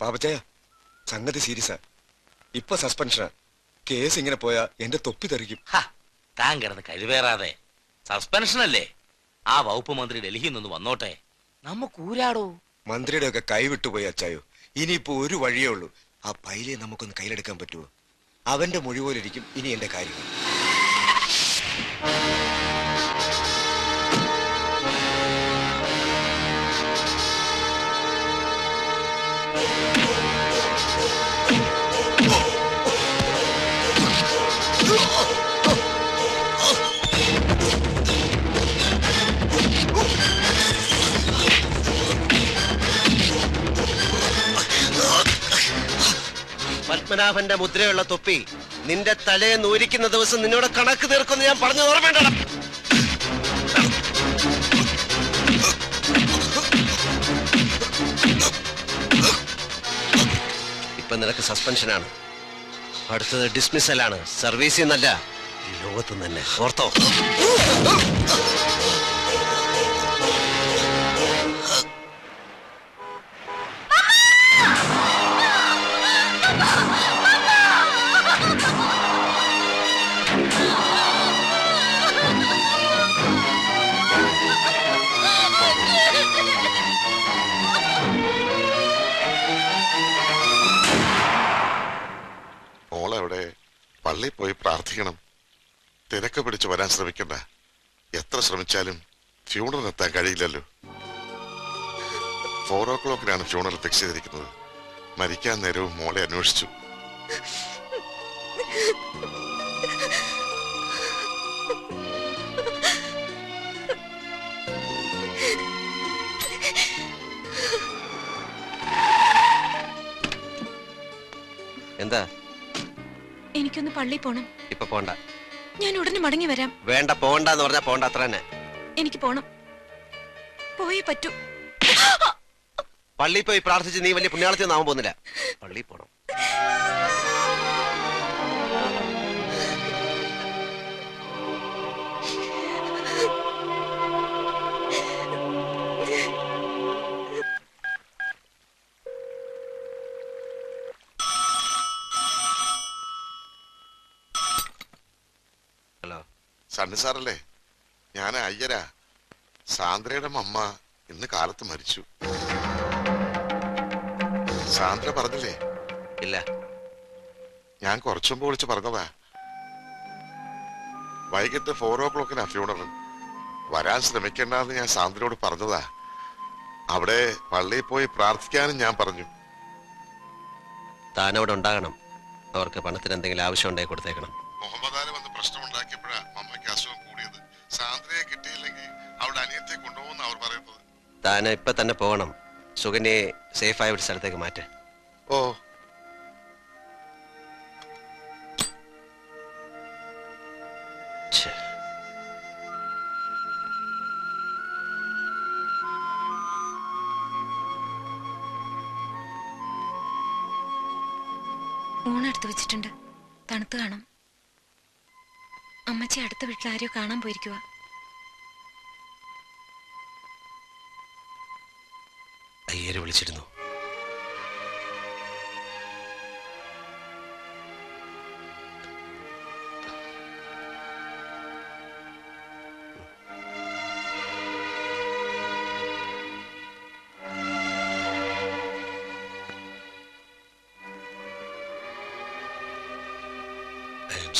പാപ്പച്ചയ, സംഗതി സീരിയസാ. ഇപ്പൊ സസ്പെൻഷനാ. കേസ് ഇങ്ങനെ പോയാ എന്റെ തൊപ്പി തെറിക്കും. താൻ കിടന്ന് കഴിവേറാതെ. സസ്പെൻഷനല്ലേ? ആ വകുപ്പ് മന്ത്രി ഡൽഹിയിൽ നിന്ന് വന്നോട്ടെ, നമുക്ക് ഊരാടോ. മന്ത്രിയുടെ ഒക്കെ കൈവിട്ടുപോയി അച്ചായോ. ഇനിയിപ്പോ ഒരു വഴിയേ ഉള്ളൂ. ആ പൈലെ നമുക്കൊന്ന് കയ്യിലെടുക്കാൻ പറ്റുമോ? അവന്റെ മൊഴി പോലിരിക്കും ഇനി എന്റെ കാര്യങ്ങൾ. പത്മനാഭന്റെ മുദ്രയുള്ള തൊപ്പി നിന്റെ തലയെ നൂരിക്കുന്ന ദിവസം നിന്നോട് കണക്ക് തീർക്കുമെന്ന് ഞാൻ പറഞ്ഞു ഓർമ്മേണ്ടണം. ഇപ്പൊ നിനക്ക് സസ്പെൻഷനാണ്. അടുത്തത് ഡിസ്മിസലാണ്. സർവീസിൽ നിന്നല്ല, ഈ ലോകത്ത് തന്നെ. ഓർത്തോ? മോളെവിടെ? പള്ളിയിൽ പോയി പ്രാർത്ഥിക്കണം. തിരക്ക് പിടിച്ച് വരാൻ ശ്രമിക്കണ്ട. എത്ര ശ്രമിച്ചാലും ഫ്യൂണറൽ എത്താൻ കഴിയില്ലല്ലോ. 4 o'clock ഫ്യൂണറൽ ഫിക്സ് ചെയ്തിരിക്കുന്നത്. മരിക്കാൻ നേരവും മോളെ അന്വേഷിച്ചു. എന്താ? എനിക്കൊന്ന് പള്ളി പോണം. ഇപ്പൊ പോണ്ട. ഞാൻ ഉടനെ മടങ്ങി വരാം. വേണ്ട, പോണ്ടെന്ന് പറഞ്ഞാ പോണ്ട, അത്ര തന്നെ. എനിക്ക് പോണം, പോയേ പറ്റൂ. പള്ളിയിൽ പോയി പ്രാർത്ഥിച്ച് നീ വലിയ പുണ്യാളത്തിൽ ഒന്നും ആവാൻ പോകുന്നില്ല. പള്ളിയിൽ പോണം. ഹലോ, സണ്ണി സാറല്ലേ? ഞാൻ അയ്യരാ. സാന്ദ്രയുടെ അമ്മ ഇന്ന് കാലത്ത് മരിച്ചു. സാന്ദ്ര പറഞ്ഞില്ലേ? ഇല്ല. ഞാൻ കുറച്ചു മുമ്പ് വിളിച്ച് പറഞ്ഞതാ. വൈകിട്ട് 4 o'clock ഫ്യൂണറൽ. വരാൻ ശ്രമിക്കേണ്ടെന്ന് ഞാൻ സാന്ദ്രയോട് പറഞ്ഞതാ. അവിടെ പള്ളിയിൽ പോയി പ്രാർത്ഥിക്കാനും ഞാൻ പറഞ്ഞു. താനവിടെ ഉണ്ടാകണം. അവർക്ക് പണത്തിന് എന്തെങ്കിലും ആവശ്യം ഉണ്ടെങ്കിൽ കൊടുത്തേക്കണം. മുഹമ്മദ് ആല് വന്ന് പ്രശ്നം ഉണ്ടാക്കിയപ്പോഴാ അമ്മയ്ക്ക് അസുഖം കൂടിയത്. സാന്ദ്രയെ കിട്ടിയില്ലെങ്കിൽ അവിടെ അനിയത്തെ കൊണ്ടുപോകുന്ന അവർ പറയുന്നത്. താൻ ഇപ്പൊ തന്നെ പോകണം. സുകന്യെ സേഫായ ഒരു സ്ഥലത്തേക്ക് മാറ്റ. ഓ, ഊണെടുത്ത് വെച്ചിട്ടുണ്ട്, തണുത്ത് കാണും. അമ്മച്ചി അടുത്ത വീട്ടിൽ ആരെയോ കാണാൻ പോയിരിക്കുക. അയ്യര് വിളിച്ചിരുന്നു.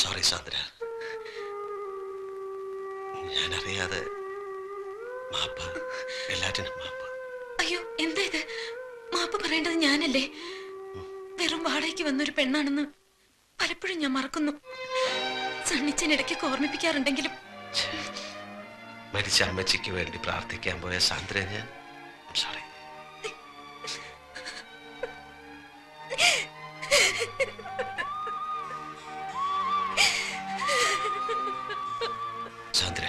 സോറി സാന്ദ്ര, ഞാനറിയാതെ. മാപ്പ്, എല്ലാറ്റിനും മാപ്പ്. അയ്യോ, എന്താ ഇത്? മാപ്പ് പറയേണ്ടത് ഞാനല്ലേ? വെറും വാടകയ്ക്ക് വന്നൊരു പെണ്ണാണെന്ന് പലപ്പോഴും ഞാൻ മറക്കുന്നു. സണ്ണിച്ചൻ ഇടയ്ക്കൊക്കെ ഓർമ്മിപ്പിക്കാറുണ്ടെങ്കിലും. മരിച്ച അമ്മച്ചിക്ക് വേണ്ടി പ്രാർത്ഥിക്കാൻ പോയ സാന്ദ്ര ഞാൻ. Sorry. Sandra,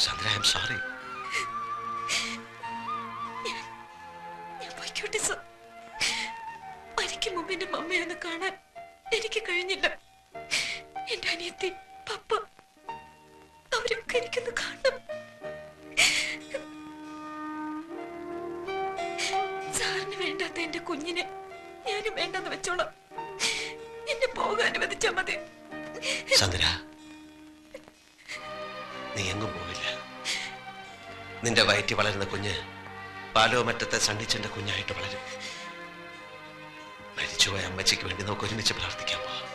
Sandra, I am sorry. ഞാൻ പോയിക്കോട്ടെ സർ. മരിക്കും മുമ്പ് എന്റെ മമ്മയൊന്ന് കാണാൻ എനിക്ക് കഴിഞ്ഞില്ല. എന്റെ അനിയത്തി, പപ്പ, അവരൊക്കെ എനിക്കൊന്ന് കാണണം. സാറിന് വേണ്ടാത്ത എന്റെ കുഞ്ഞിനെ ഞാനും വേണ്ടെന്ന് വെച്ചോളാം. എന്നെ പോകാൻ അനുവദിച്ചാ മതി. ചന്ദ്ര, നീ എങ്ങും പോവില്ല. നിന്റെ വയറ്റി വളരുന്ന കുഞ്ഞ് പാലോമറ്റത്തെ സണ്ണിച്ചന്റെ കുഞ്ഞായിട്ട് വളരും. മരിച്ചുപോയ അമ്മച്ചിക്ക് വേണ്ടി നമുക്ക് ഒരുമിച്ച് പ്രാർത്ഥിക്കാൻ പോവാം.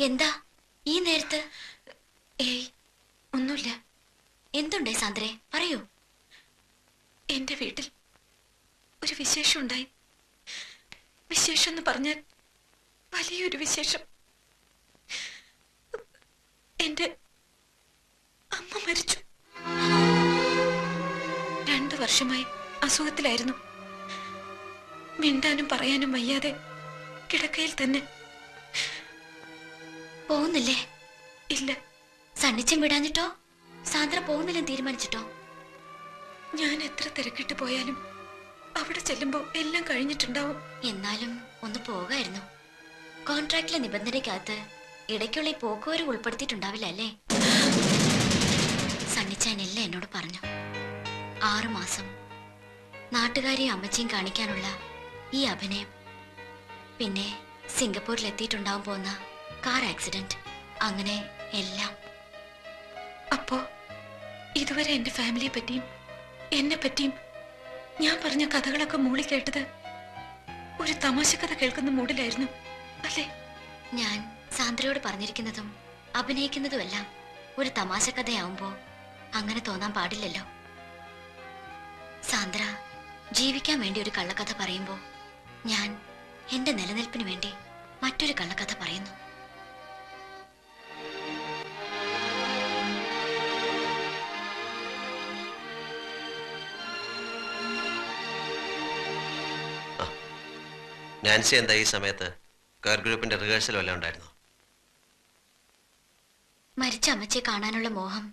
എന്താ ഈ നേരത്ത്? ഏയ്, ഒന്നുമില്ല. എന്തുണ്ടേ സാന്ദ്രേ, പറയൂ. എന്റെ വീട്ടിൽ ഒരു വിശേഷം ഉണ്ടായി. വിശേഷം എന്ന് പറഞ്ഞാൽ വലിയൊരു വിശേഷം. എന്റെ അമ്മ മരിച്ചു. 2 വർഷമായി അസുഖത്തിലായിരുന്നു. മിണ്ടാനും പറയാനും വയ്യാതെ കിടക്കയിൽ തന്നെ. പോകുന്നില്ലേ? ഇല്ല. സണ്ണിച്ചൻ വിടാഞ്ഞിട്ടോ? സാന്ദ്ര പോകുന്നില്ലെന്ന് തീരുമാനിച്ചിട്ടോ? ഞാൻ എത്ര തിരക്കിട്ട് പോയാലും അവിടെ ചെല്ലുമ്പോ എല്ലാം കഴിഞ്ഞിട്ടുണ്ടാവും. എന്നാലും ഒന്ന് പോകായിരുന്നു. കോൺട്രാക്റ്റിലെ നിബന്ധനയ്ക്കകത്ത് ഇടയ്ക്കുള്ള ഈ പോക്കുവരവ് ഉൾപ്പെടുത്തിയിട്ടുണ്ടാവില്ല അല്ലേ? സണ്ണിച്ചാൻ എല്ലാം എന്നോട് പറഞ്ഞു. 6 മാസം നാട്ടുകാരെയും അമ്മച്ചിയും കാണിക്കാനുള്ള ഈ അഭിനയം, പിന്നെ സിംഗപ്പൂരിൽ എത്തിയിട്ടുണ്ടാവും പോകുന്ന കാർ ആക്സിഡന്റ്, അങ്ങനെ എല്ലാം. അപ്പോ ഇതുവരെ എന്റെ ഫാമിലിയെ പറ്റിയും എന്നെ പറ്റിയും ഞാൻ പറഞ്ഞ കഥകളൊക്കെ മൂളി കേട്ടത് ഒരു തമാശ കഥ കേൾക്കുന്ന മൂഡിലായിരുന്നു അല്ലേ? ഞാൻ സാന്ദ്രയോട് പറഞ്ഞിരിക്കുന്നതും അഭിനയിക്കുന്നതുമെല്ലാം ഒരു തമാശ കഥയാവുമ്പോ അങ്ങനെ തോന്നാൻ പാടില്ലല്ലോ. സാന്ദ്ര ജീവിക്കാൻ വേണ്ടി ഒരു കള്ളക്കഥ പറയുമ്പോ ഞാൻ എന്റെ നിലനിൽപ്പിന് വേണ്ടി മറ്റൊരു കള്ളക്കഥ പറയുന്നു. നാൻസി എന്താ ഈ സമയത്ത്? കെയർ ഗ്രൂപ്പിന്റെ റിഹേഴ്സൽ വല്ലതും ഉണ്ടായിരുന്നു? മരിച്ച അമ്മച്ചിയെ കാണാനുള്ള മോഹം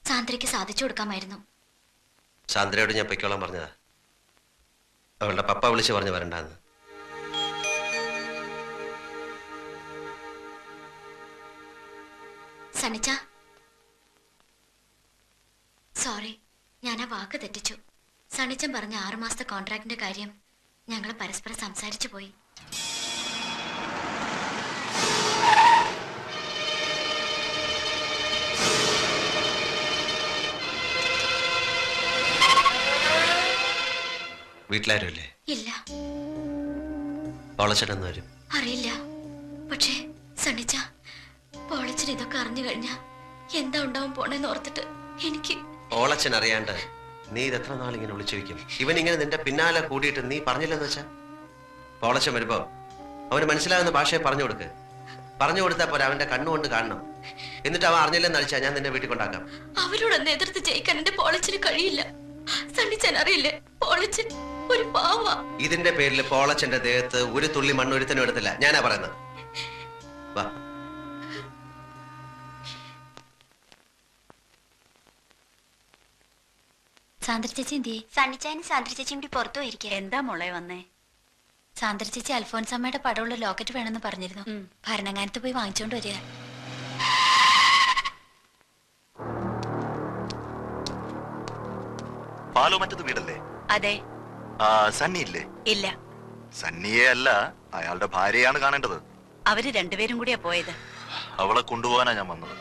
സാന്ദ്രയ്ക്ക് സാധിച്ചു കൊടുക്കാമായിരുന്നു. സാന്ദ്രയോട് ഞാൻ പൊയ്ക്കോളാൻ പറഞ്ഞതാ. അവളുടെ പപ്പ വിളിച്ച് പറഞ്ഞു വരണ്ടാന്ന്. സണ്ണിച്ച, സോറി, ഞാൻ ആ വാക്ക് തെറ്റിച്ചു. സണ്ണിച്ചൻ പറഞ്ഞ 6 മാസത്തെ കോൺട്രാക്ടിന്റെ കാര്യം ഞങ്ങൾ പരസ്പരം സംസാരിച്ചു പോയി. വീട്ടിലാരും ഇല്ലേ? ഇല്ല. പോളച്ചേട്ടൻ വരും? അറിയില്ല. പക്ഷേ സണ്ണിച്ച, പോളച്ചൻ ഇതൊക്കെ അറിഞ്ഞു കഴിഞ്ഞാ എന്താ ഉണ്ടാവും പോണെന്ന് ഓർത്തിട്ട് എനിക്ക്. ഓളച്ചൻ അറിയാണ്ട് നീ ഇത് എത്ര നാളിങ്ങനെ വിളിച്ചു വയ്ക്കും? ഇവൻ ഇങ്ങനെ നിന്റെ പിന്നാലെ കൂടിയിട്ട് നീ പറഞ്ഞില്ലെന്ന് വെച്ചാ? പോളച്ചൻ വരുമ്പോ അവന് മനസ്സിലാകുന്ന ഭാഷയെ പറഞ്ഞു കൊടുക്ക്. പറഞ്ഞു കൊടുത്താൽ പോരാ, അവന്റെ കണ്ണുകൊണ്ട് കാണണം. എന്നിട്ട് അവൻ അറിഞ്ഞില്ലെന്ന് അടിച്ചാ ഞാൻ നിന്നെ വീട്ടിൽ കൊണ്ടാക്കാം. അവരോടൊന്ന് എതിർത്ത് ജയിക്കാൻ എന്റെ പോളച്ചന് കഴിയില്ല. സണ്ണിച്ചൻ അറിയില്ലേ, പോളച്ചൻ ഒരു പാവ. ഇതിന്റെ പേരിൽ പോളച്ചന്റെ ദേഹത്ത് ഒരു തുള്ളി മണ്ണൊരുത്തനും എടുത്തില്ല. ഞാനാ പറയുന്നത്. വാ. സാന്ദ്ര ചേച്ചി എന്തിയെ? സണ്ണിച്ചാനും സാന്ദ്ര ചേച്ചിയും കൂടി പുറത്തു പോയിരിക്കുക. എന്താ മോളെ വന്നേ? സാന്ദ്ര ചേച്ചി അൽഫോൻസമ്മയുടെ പടമുള്ള ലോക്കറ്റ് വേണമെന്ന് പറഞ്ഞിരുന്നു. ഭരണങ്ങാനത്ത് പോയി വാങ്ങിച്ചോണ്ട് വരിക. പാലോമറ്റത്ത് വീടല്ലേ? അതെ. സണ്ണി ഇല്ലേ? ഇല്ല. സണ്ണിയെ അല്ല, അയാളുടെ ഭാര്യയാണ് കാണേണ്ടത്. അവര് രണ്ടുപേരും കൂടിയാ പോയത്. അവളെ കൊണ്ടുപോകാനാ ഞാൻ വന്നത്.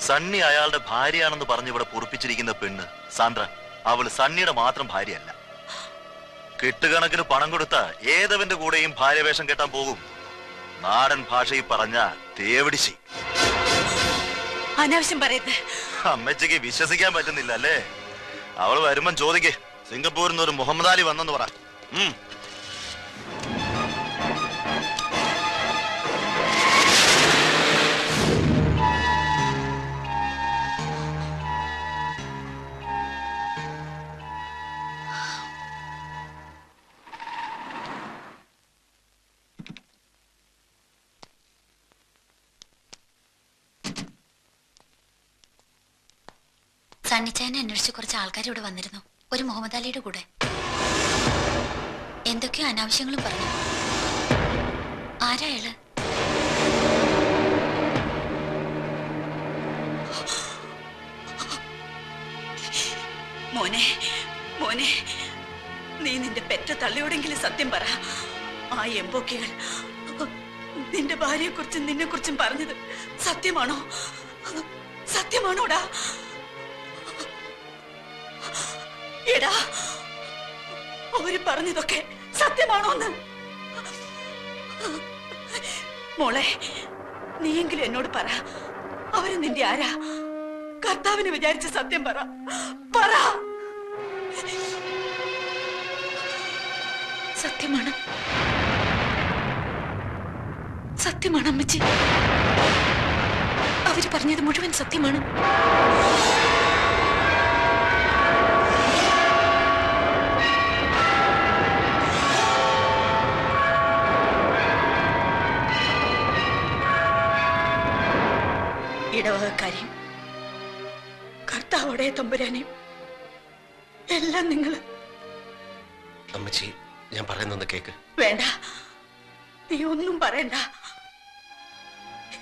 സണ്ണി അയാളുടെ ഭാര്യയാണെന്ന് പറഞ്ഞ് ഇവിടെ പൊറുപ്പിച്ചിരിക്കുന്ന പെണ്ണ് സാന്ദ്ര, അവള് സണ്ണിയുടെ മാത്രം ഭാര്യയല്ല. കെട്ടുകണക്കിന് പണം കൊടുത്ത ഏതവന്റെ കൂടെയും ഭാര്യവേഷം കെട്ടാൻ പോകും. നാടൻ ഭാഷയിൽ പറഞ്ഞ തേവിടിശി. അനാവശ്യം പറയരുത്. അമ്മച്ചയ്ക്ക് വിശ്വസിക്കാൻ പറ്റുന്നില്ല അല്ലേ? അവൾ വരുമ്പം ചോദിക്കേ, സിംഗപ്പൂരിൽ നിന്ന് ഒരു മുഹമ്മദ് അലി വന്നെന്ന് പറ. സണ്ണിച്ചായനെ അന്വേഷിച്ച് കുറച്ച് ആൾക്കാർ ഇവിടെ വന്നിരുന്നു. ഒരു മുഹമ്മദ് അലിയുടെ കൂടെ. എന്തൊക്കെയോ അനാവശ്യങ്ങളും പറഞ്ഞു. ആരാ അയാള്? മോനെ മോനെ, നീ നിന്റെ പെറ്റ തള്ളിയോടെങ്കിലും സത്യം പറ. ആ എംബോക്കികൾ നിന്റെ ഭാര്യയെ കുറിച്ചും നിന്നെ കുറിച്ചും പറഞ്ഞത് സത്യമാണോ? സത്യമാണോടാ? എടാ, അവര് പറഞ്ഞതൊക്കെ സത്യമാണോന്ന്? മോളെ, നീയെങ്കിലും എന്നോട് പറ, അവര് നിന്റെ ആരാ? കർത്താവിനെ വിചാരിച്ച സത്യം പറ. പറ. സത്യമാണ്, സത്യമാണ് അമ്മച്ചി. അവര് പറഞ്ഞത് മുഴുവൻ സത്യമാണ്. ഇടവകക്കാരെയും കർത്താവോടെ തമ്പുരാനെയും എല്ലാം നിങ്ങള്. അമ്മച്ചി, ഞാൻ പറയുന്നൊന്ന് കേക്ക്. വേണ്ട, നീ ഒന്നും പറയണ്ട.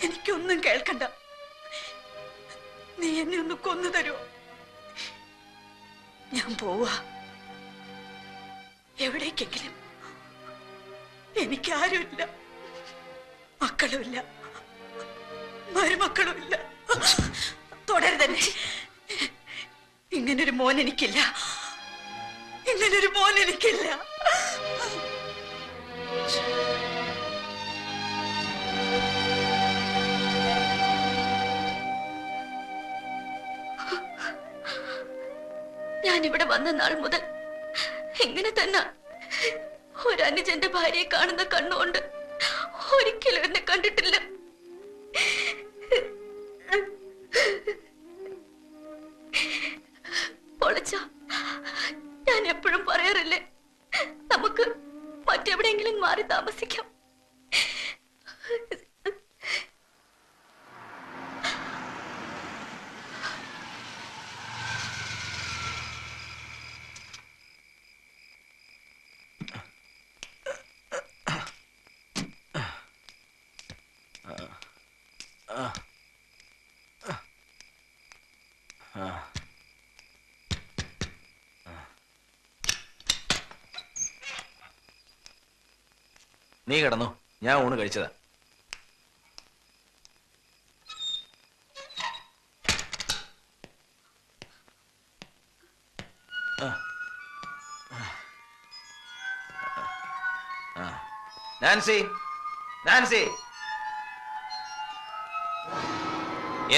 എനിക്കൊന്നും കേൾക്കണ്ട. നീ എന്നെ ഒന്ന് കൊന്നു തരുമോ? ഞാൻ പോവാ എവിടേക്കെങ്കിലും. എനിക്കാരുമില്ല, മക്കളുമില്ല, മരുമക്കളുമില്ല. തുടരുതന്നെ. ഇങ്ങനൊരു മോൻ എനിക്കില്ല, ഇങ്ങനൊരു മോൻ എനിക്കില്ല. ഞാനിവിടെ വന്ന നാൾ മുതൽ ഇങ്ങനെ തന്നെ ഒരനുജന്റെ ഭാര്യയെ കാണുന്ന കണ്ണുകൊണ്ട് ഒരിക്കലും എന്നെ കണ്ടിട്ടില്ല. പൊളച്ച, ഞാൻ എപ്പോഴും പറയാറില്ലേ, നമുക്ക് മറ്റെവിടെയെങ്കിലും മാറി താമസിക്കാം. നീ കിടന്നു, ഞാൻ ഊണ് കഴിച്ചതാ. നാൻസി, നാൻസി,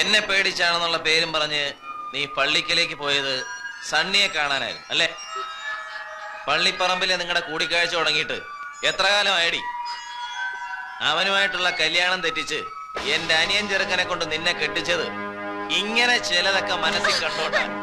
എന്നെ പേടിച്ചാണെന്നുള്ള പേരും പറഞ്ഞ് നീ പള്ളിക്കലേക്ക് പോയത് സണ്ണിയെ കാണാനായിരുന്നു അല്ലേ? പള്ളിപ്പറമ്പിലെ നിങ്ങളുടെ കൂടിക്കാഴ്ച തുടങ്ങിയിട്ട് എത്ര കാലമായടി? അവനുമായിട്ടുള്ള കല്യാണം തെറ്റിച്ച് എന്റെ അനിയൻ ചെറുക്കനെ കൊണ്ട് നിന്നെ കെട്ടിച്ചത് ഇങ്ങനെ ചിലതൊക്കെ മനസ്സിൽ കണ്ടോട്ടാണ്.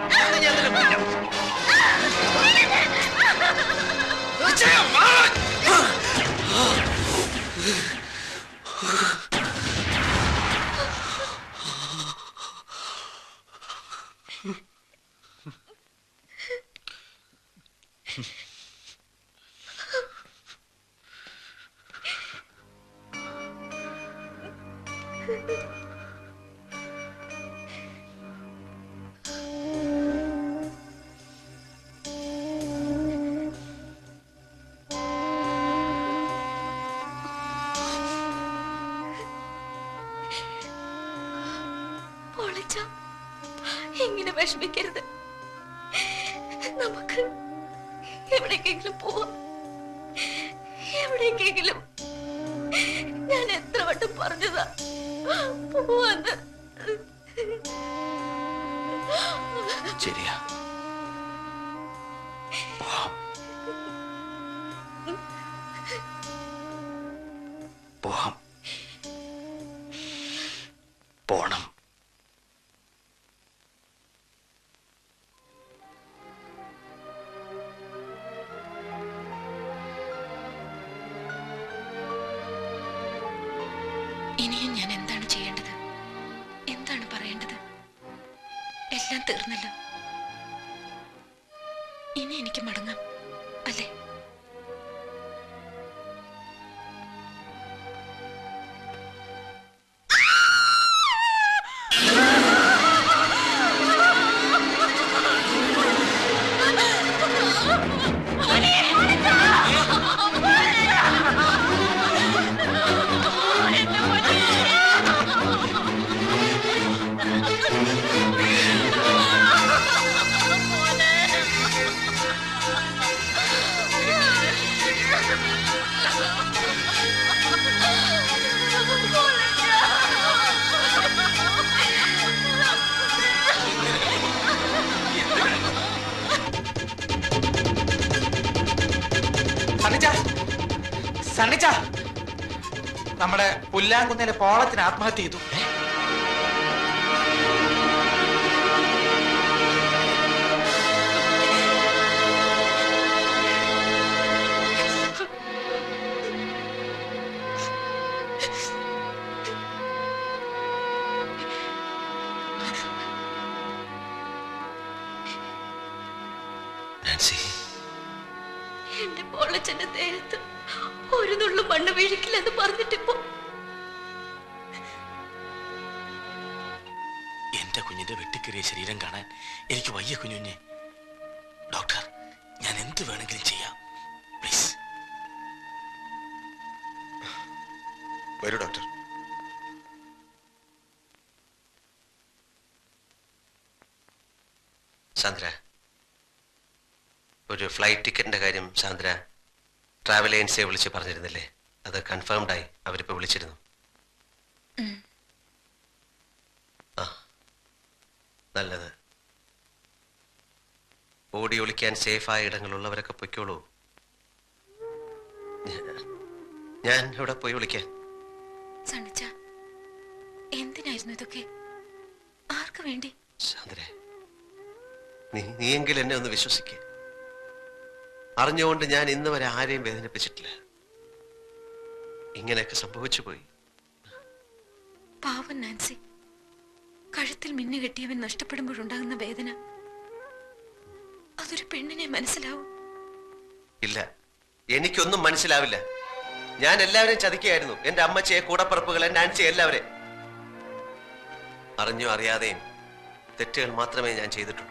ഇങ്ങനെ വിഷമിക്കരുത്. നമുക്ക് എവിടേക്കെങ്കിലും പോവാം. എവിടേക്കെങ്കിലും. ഞാൻ എത്ര വട്ടം പറഞ്ഞതാ പോവാന്ന്. ശരിയാ, പോവാം, പോണം. ഇനിയും ഞാൻ എന്താണ് ചെയ്യേണ്ടത്? എന്താണ് പറയേണ്ടത്? എല്ലാം തീർന്നല്ലോ. ഇനി എനിക്ക് മടങ്ങാം അല്ലേ? സണ്ണിച്ച, നമ്മുടെ പുല്ലാങ്കുന്നിലെ പോളത്തിന് ആത്മഹത്യ ചെയ്തു. എന്റെ പോളച്ചന്റെ ദേഹത്ത് ഒരു നുള്ളു മണ്ണ് വീഴിക്കില്ലെന്ന് പറഞ്ഞിട്ടിപ്പോ എന്റെ കുഞ്ഞിന്റെ വെട്ടിക്കേറിയ ശരീരം കാണാൻ എനിക്ക് വയ്യ കുഞ്ഞുഞ്ഞെ. ഡോക്ടർ, ഞാൻ എന്ത് വേണമെങ്കിലും ചെയ്യാം, പ്ലീസ്. വരൂ ഡോക്ടർ. സാന്ദ്ര, ഒരു ഫ്ലൈറ്റ് ടിക്കറ്റിന്റെ കാര്യം സാന്ദ്ര ട്രാവൽ ഏജൻസിയെ വിളിച്ച് പറഞ്ഞിരുന്നില്ലേ? അത് കൺഫേംഡ് ആയി. അവരിപ്പോ വിളിച്ചിരുന്നു. ആ, നല്ലത്. ഓടി ഒളിക്കാൻ സേഫായ ഇടങ്ങളുള്ളവരൊക്കെ പൊയ്ക്കോളൂ. ഞാൻ ഇവിടെ പോയി വിളിക്കാൻ. സണ്ണിച്ച, എന്തിനായിരുന്നു ഇതൊക്കെ? ആർക്ക് വേണ്ടി? സാന്ദ്രേ, നീയെങ്കിലും എന്നെ ഒന്ന് വിശ്വസിക്കേ. അറിഞ്ഞുകൊണ്ട് ഞാൻ ഇന്ന് വരെ ആരെയും വേദനിപ്പിച്ചിട്ടില്ല. ഇങ്ങനെയൊക്കെ സംഭവിച്ചു പോയി. പാവൻ നാൻസി, കഴുത്തിൽ മിന്നു കെട്ടിയവൻ നഷ്ടപ്പെടുമ്പോഴുണ്ടാകുന്ന വേദന അതൊരു പെണ്ണിനെ മനസ്സിലാവും? ഇല്ല, എനിക്കൊന്നും മനസ്സിലാവില്ല. ഞാൻ എല്ലാവരെയും ചതിക്കുകയായിരുന്നു. എന്റെ അമ്മച്ചിയെ, കൂടപ്പറപ്പുകളെ, നാൻസിയെ, എല്ലാവരെയും. അറിഞ്ഞോ അറിയാതെയും തെറ്റുകൾ മാത്രമേ ഞാൻ ചെയ്തിട്ടുള്ളൂ.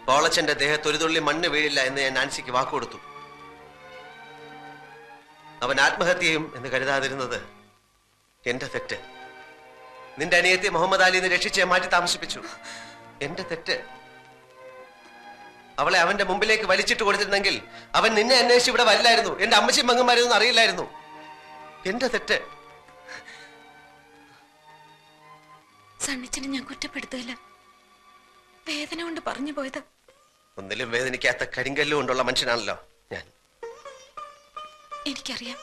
പോളച്ചന്റെ ദേഹത്ത് ഒരു തുള്ളി മണ്ണ് വീഴില്ല എന്ന് ഞാൻ നാൻസിക്ക് വാക്കുകൊടുത്തു. അവൻ ആത്മഹത്യയും എന്ന് കരുതാതിരുന്നത് എന്റെ തെറ്റ്. നിന്റെ അനിയത്തെ മുഹമ്മദ് അലിന്ന് രക്ഷിച്ച് മാറ്റി താമസിപ്പിച്ചു. എന്റെ തെറ്റ്. അവളെ അവന്റെ മുമ്പിലേക്ക് വലിച്ചിട്ട് കൊടുത്തിരുന്നെങ്കിൽ അവൻ നിന്നെ അന്വേഷിച്ച് ഇവിടെ വരില്ലായിരുന്നു. എന്റെ അമ്മച്ചിയും മങ്ങന്മാരൊന്നും അറിയില്ലായിരുന്നു. എന്റെ തെറ്റ്. സണ്ണിച്ചനെ ഞാൻ കുറ്റപ്പെടുത്തില്ല, വേദന കൊണ്ട് പറഞ്ഞു പോയത്. ഒന്നിലും വേദനിക്കാത്ത കരിങ്കല്ല് കൊണ്ടുള്ള മനുഷ്യനാണല്ലോ ഞാൻ. എനിക്കറിയാം,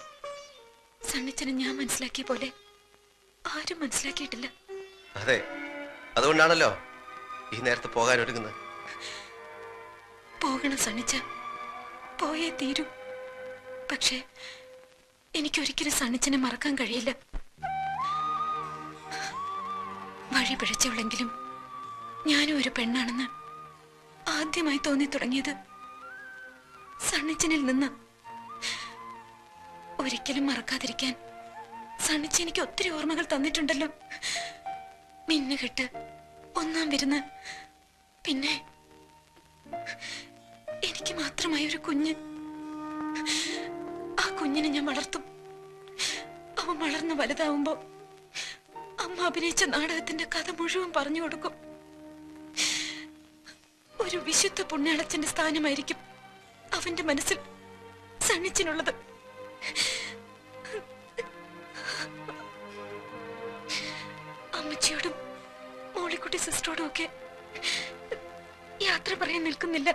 സണ്ണിച്ചനെ ഞാൻ മനസ്സിലാക്കിയ പോലെ ആരും മനസ്സിലാക്കിയിട്ടില്ല. അതെ, അതുകൊണ്ടാണല്ലോ ഈ നേരത്ത് പോകാൻ ഒരുങ്ങുന്നത്. പോകണം സണ്ണിച്ച, പോയേ തീരൂ. പക്ഷേ എനിക്കൊരിക്കലും സണ്ണിച്ചനെ മറക്കാൻ കഴിയില്ല. വഴി പിഴച്ചവളെങ്കിലും ഞാനും ഒരു പെണ്ണാണെന്ന് ആദ്യമായി തോന്നി തുടങ്ങിയത് സണ്ണിച്ചനിൽ നിന്ന്. ഒരിക്കലും മറക്കാതിരിക്കാൻ സണ്ണിച്ച എനിക്ക് ഒത്തിരി ഓർമ്മകൾ തന്നിട്ടുണ്ടല്ലോ. മിന്നുകെട്ട്, ഒന്നാം വിരുന്ന്, പിന്നെ എനിക്ക് മാത്രമായ ഒരു കുഞ്ഞ്. ആ കുഞ്ഞിനെ ഞാൻ വളർത്തും. അവൻ വളർന്ന് വലുതാവുമ്പോ അമ്മ അഭിനയിച്ച നാടകത്തിന്റെ കഥ മുഴുവൻ പറഞ്ഞു കൊടുക്കും. ഒരു വിശുദ്ധ പുണ്യാളച്ചന്റെ സ്ഥാനമായിരിക്കും അവന്റെ മനസ്സിൽ സണ്ണിച്ചിനുള്ളത്. അമ്മച്ചിയോടും മോളിക്കുട്ടി സിസ്റ്ററോടും ഒക്കെ യാത്ര പറയാൻ നിൽക്കുന്നില്ല.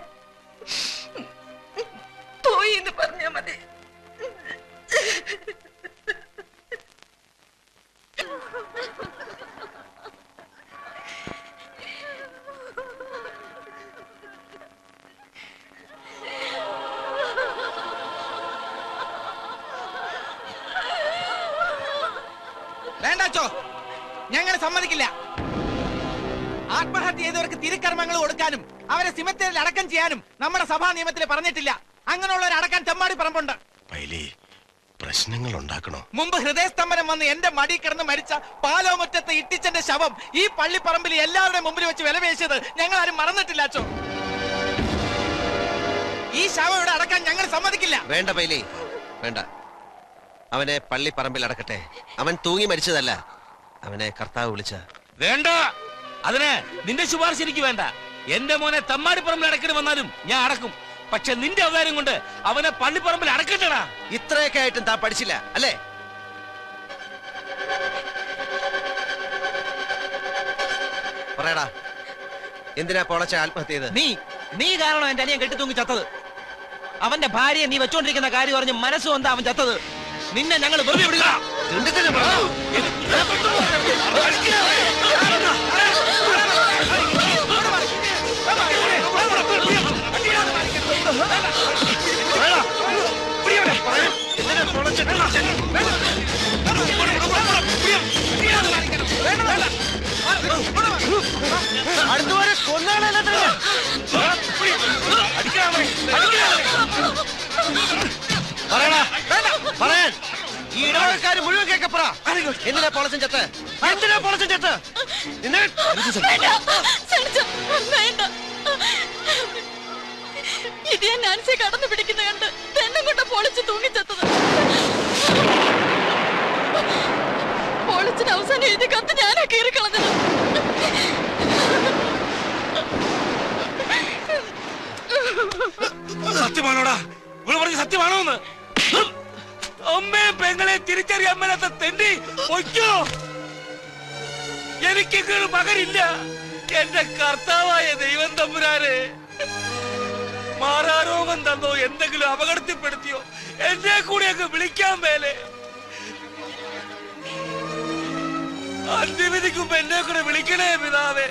പോയി എന്ന് പറഞ്ഞാ മതി. വേണ്ടോ, ഞങ്ങൾ സമ്മതിക്കില്ല. ആത്മഹത്യ ആത്മഹത്യ ചെയ്തവർക്ക് തിരുക്കർമ്മങ്ങൾ കൊടുക്കാനും അവരെ സിമത്തേരിൽ അടക്കം ചെയ്യാനും നമ്മുടെ സഭാ നിയമത്തിൽ പറഞ്ഞിട്ടില്ല. അങ്ങനെയുള്ളവർ അടക്കാൻ തെമ്മാടി പറമ്പുണ്ട്. പ്രശ്നങ്ങൾ ഉണ്ടാക്കണോ? മുമ്പ് ഹൃദയസ്തംഭനം വന്ന് എന്റെ മടി കിടന്ന് മരിച്ച പാലോമുറ്റത്തെ ഇട്ടിച്ചന്റെ ശവം ഈ പള്ളിപ്പറമ്പിൽ എല്ലാവരുടെയും മുമ്പിൽ വെച്ച് വിലപേശിയത് ഞങ്ങൾ ആരും മറന്നിട്ടില്ല അച്ചോ. ഈ ശവം ഇവിടെ അടക്കാൻ ഞങ്ങൾ സമ്മതിക്കില്ല. വേണ്ട പൈലി, വേണ്ട. അവനെ പള്ളിപ്പറമ്പിൽ അടക്കട്ടെ. അവൻ തൂങ്ങി മരിച്ചതല്ല, അവനെ കർത്താവ് വിളിച്ച. വേണ്ട, അതിന് നിന്റെ ശുപാർശ എനിക്ക് വേണ്ട. എന്റെ മോനെ തമ്മാടിപ്പറമ്പിൽ അടക്കിന് വന്നാലും ഞാൻ അടക്കും. പക്ഷെ നിന്റെ അവതാരം കൊണ്ട് അവനെ പള്ളിപ്പറമ്പിൽ അടക്കട്ടടാ. ഇത്രയൊക്കെ ആയിട്ടും താൻ പഠിച്ചില്ല അല്ലേ? പറയടാ, എന്തിനാ പൊളച്ച ആത്മഹത്യ ചെയ്ത്? നീ കാരണം എന്റെ അനിയൻ കെട്ടി തൂങ്ങി ചത്തത്. അവന്റെ ഭാര്യയെ നീ വെച്ചോണ്ടിരിക്കുന്ന കാര്യം പറഞ്ഞ് മനസ്സുകൊണ്ടാ അവൻ ചത്തത്. നിന്നെ ഞങ്ങൾ വെറുതെ വിടുക. അടുത്തുവരെ കൊന്നാണല്ലോ. പറയാൻ ഈ ഇടവകക്കാര് മുഴുവൻ കേക്കപ്പറ. എന്തിനാ പൊളച്ചൻ ചത്ത്? എന്തിനാ പൊളച്ചൻ ചത്ത്? ഇത് ഞാൻ നാൻസിയെ കടന്നു പിടിക്കുന്ന കണ്ട് പെണ്ണും കൊണ്ട് പൊളിച്ച് തൂങ്ങിച്ചെത്തത്. പൊളിച്ചിന് അവസാനം എഴുതി കത്ത് ഞാനാ കീറിക്കളഞ്ഞത്. സത്യമാണോടാ? ഇവിടെ പറഞ്ഞ സത്യമാണോന്ന്? അമ്മയെ പെങ്ങളെ തിരിച്ചറിയാൻ മേലാത്ത തെണ്ടി പൊയ്ക്കോ. എനിക്കൊരു മകനില്ല. എന്റെ കർത്താവായ ദൈവം തമ്പുരാനെ, മാറാരോഗം തന്നോ എന്തെങ്കിലും അപകടത്തിൽപ്പെടുത്തിയോ എന്നെ കൂടി അങ്ങ് വിളിക്കാൻ മേലെ. അന്ത്യവിധിക്കുമ്പോ എന്നെ കൂടെ വിളിക്കണേ പിതാവേ.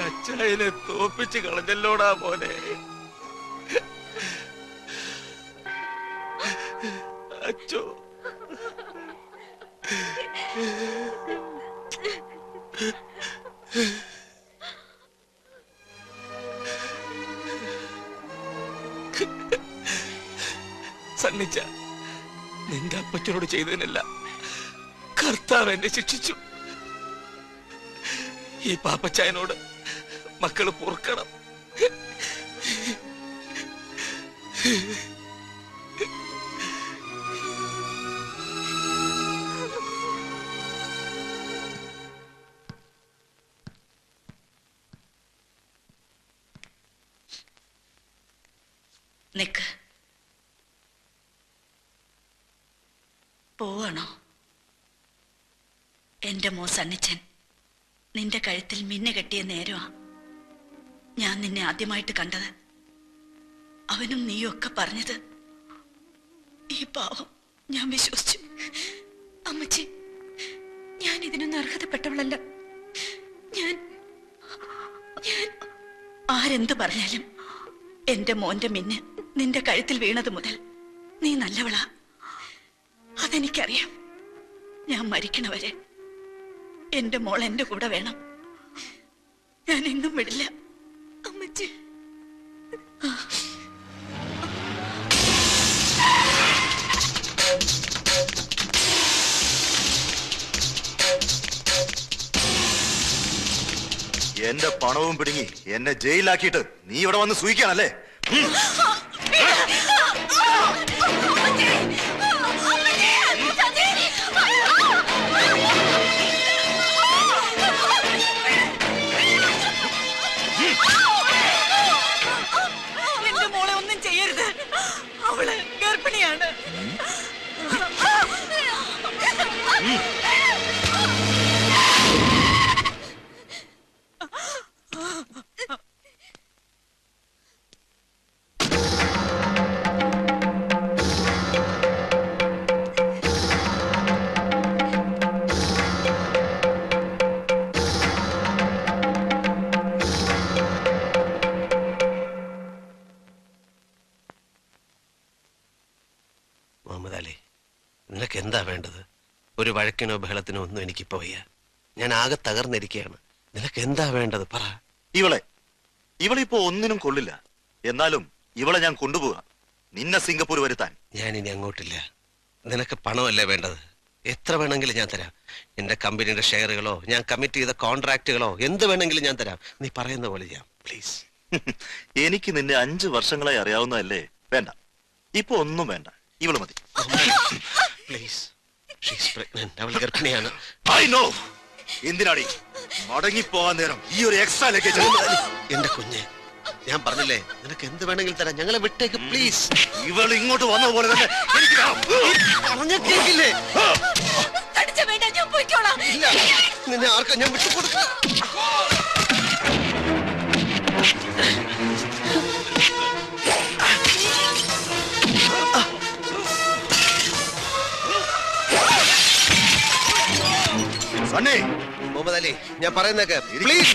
അച്ചായനെ തോപ്പിച്ച് കളഞ്ഞല്ലോടാ മോനെ. അച്ചോ, സണ്ണിച്ച, നിന്റെ അപ്പച്ചനോട് ചെയ്തതിനല്ല കർത്താവ് എന്നെ ശിക്ഷിച്ചു. ഈ പാപ്പച്ചായനോട് മക്കള് പൊറുക്കണം. നിക്ക്. പോവാണോ? എന്റെ മോ സണ്ണിച്ചൻ നിന്റെ കഴുത്തിൽ മിന്നു കെട്ടിയ നേരമാ ഞാൻ നിന്നെ ആദ്യമായിട്ട് കണ്ടത്. അവനും നീയും ഒക്കെ പറഞ്ഞത് ഈ പാവം ഞാൻ വിശ്വസിച്ചു. അമ്മച്ചി, ഞാൻ ഇതിനൊന്നും അർഹതപ്പെട്ടവളല്ല. ഞാൻ ആരെന്ത് പറഞ്ഞാലും എന്റെ മോന്റെ മിന്ന് നിന്റെ കഴുത്തിൽ വീണത് മുതൽ നീ നല്ലവളാ. അതെനിക്കറിയാം. ഞാൻ മരിക്കണവരെ എന്റെ മോൾ എന്റെ കൂടെ വേണം. ഞാൻ എങ്ങും വിടില്ല അമ്മച്ചി. എന്റെ പണവും പിടുങ്ങി എന്നെ ജയിലിലാക്കിയിട്ട് നീ ഇവിടെ വന്ന് സൂയിക്കാണല്ലേ? എന്റെ മോളെ ഒന്നും ചെയ്യരുത്. അവള് ഗർഭിണിയാണ്. മുഹമ്മദ് അലി, നിനക്ക് എന്താ വേണ്ടത്? ഒരു വഴക്കിനോ ബഹളത്തിനോ ഒന്നും എനിക്കിപ്പോ വയ്യ. ഞാൻ ആകെ തകർന്നിരിക്കുകയാണ്. നിനക്ക് എന്താ വേണ്ടത് പറ. ഇവളിപ്പോ ഒന്നിനും കൊള്ളില്ല. എന്നാലും ഇവളെ ഞാൻ കൊണ്ടുപോകാം, നിന്നെ സിംഗപ്പൂർ വരുത്താൻ. ഞാൻ ഇനി അങ്ങോട്ടില്ല. നിനക്ക് പണമല്ലേ വേണ്ടത്? എത്ര വേണമെങ്കിലും ഞാൻ തരാം. എന്റെ കമ്പനിയുടെ ഷെയറുകളോ ഞാൻ കമ്മിറ്റ് ചെയ്ത കോൺട്രാക്റ്റുകളോ എന്ത് വേണമെങ്കിലും ഞാൻ തരാം. നീ പറയുന്ന പോലെ ചെയ്യാം, പ്ലീസ്. എനിക്ക് നിന്നെ 5 വർഷങ്ങളായി അറിയാവുന്നതല്ലേ? വേണ്ട, ഇപ്പൊ ഒന്നും വേണ്ട, ഇവള് മതി. Please, she's pregnant. അവൾ ഗർഭിണിയാണ്. I know. എന്തിനാടി മടങ്ങിപ്പോകാൻ നേരം ഈ ഒരു എക്സ്ട്രാ ലഗേജ്? എന്റെ കുഞ്ഞ്, ഞാൻ പറഞ്ഞില്ലേ നിനക്ക് എന്ത് വേണമെങ്കിലും തരാം. ഞങ്ങളെ വിട്ടേക്ക് പ്ലീസ്. ഇവൾ ഇങ്ങോട്ട് വന്ന പോലെ തന്നെ എനിക്ക് പറഞ്ഞ കേൾക്കില്ലേ? വേണ്ട, ഞാൻ പോയിക്കോളാം. ഇല്ല, നിന്നെ ആർക്കും ഞാൻ വിട്ടുകൊടുക്ക. മുഹമ്മദ് അലി, ഞാൻ പറയുന്നേക്ക് പ്ലീസ്.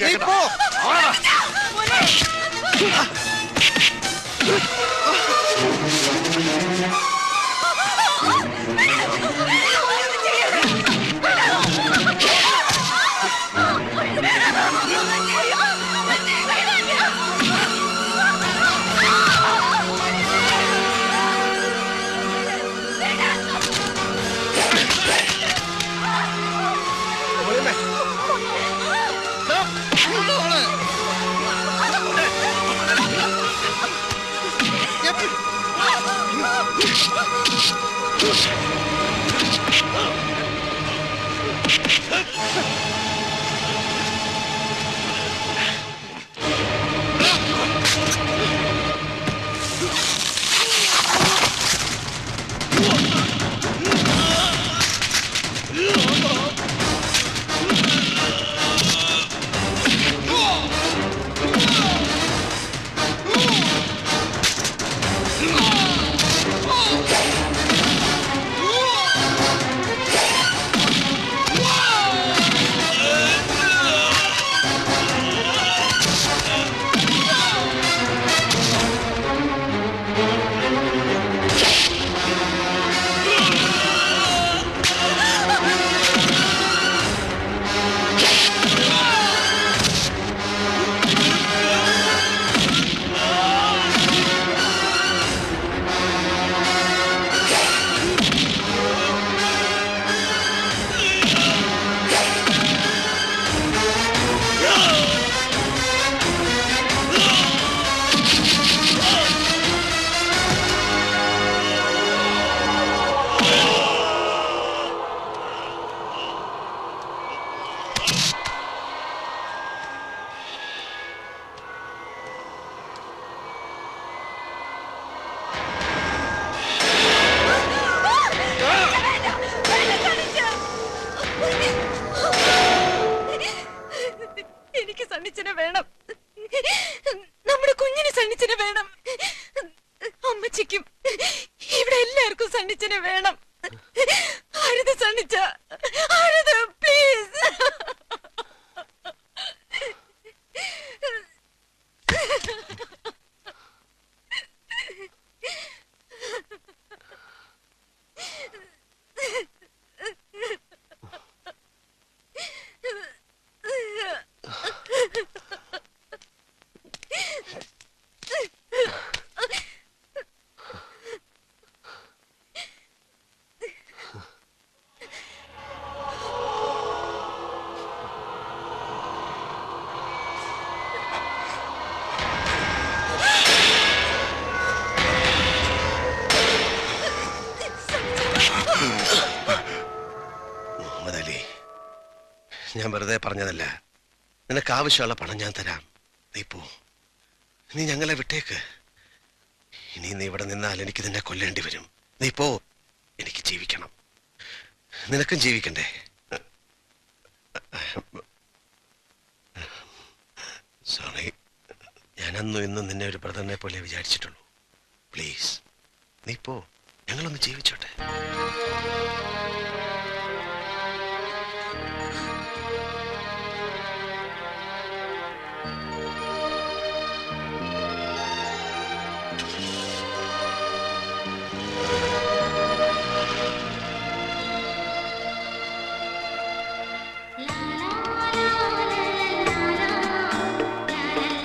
എനിക്ക് സണ്ണിച്ചനെ വേണം. നമ്മുടെ കുഞ്ഞിന് സണ്ണിച്ചനെ വേണം. അമ്മച്ചിക്കും ഇവിടെ എല്ലാവർക്കും സണ്ണിച്ചനെ വേണം. അരുത് സണ്ണിച്ച, അരുത് പ്ലീസ്. ഞാൻ വെറുതെ പറഞ്ഞതല്ല. നിനക്ക് ആവശ്യമുള്ള പണം ഞാൻ തരാം. നീ പോ, നീ ഞങ്ങളെ വിട്ടേക്ക്. ഇനി നീ ഇവിടെ നിന്നാൽ എനിക്ക് നിന്നെ കൊല്ലേണ്ടി വരും. നീ പോ, എനിക്ക് ജീവിക്കണം, നിനക്കും ജീവിക്കണ്ടേ. സോറി, ഞാൻ അന്നും ഇന്നും നിന്നെ ഒരു ബ്രദറിനെ പോലെ വിചാരിച്ചിട്ടുള്ളൂ. പ്ലീസ് നീ പോ, ഞങ്ങളൊന്ന് ജീവിച്ചോട്ടെ.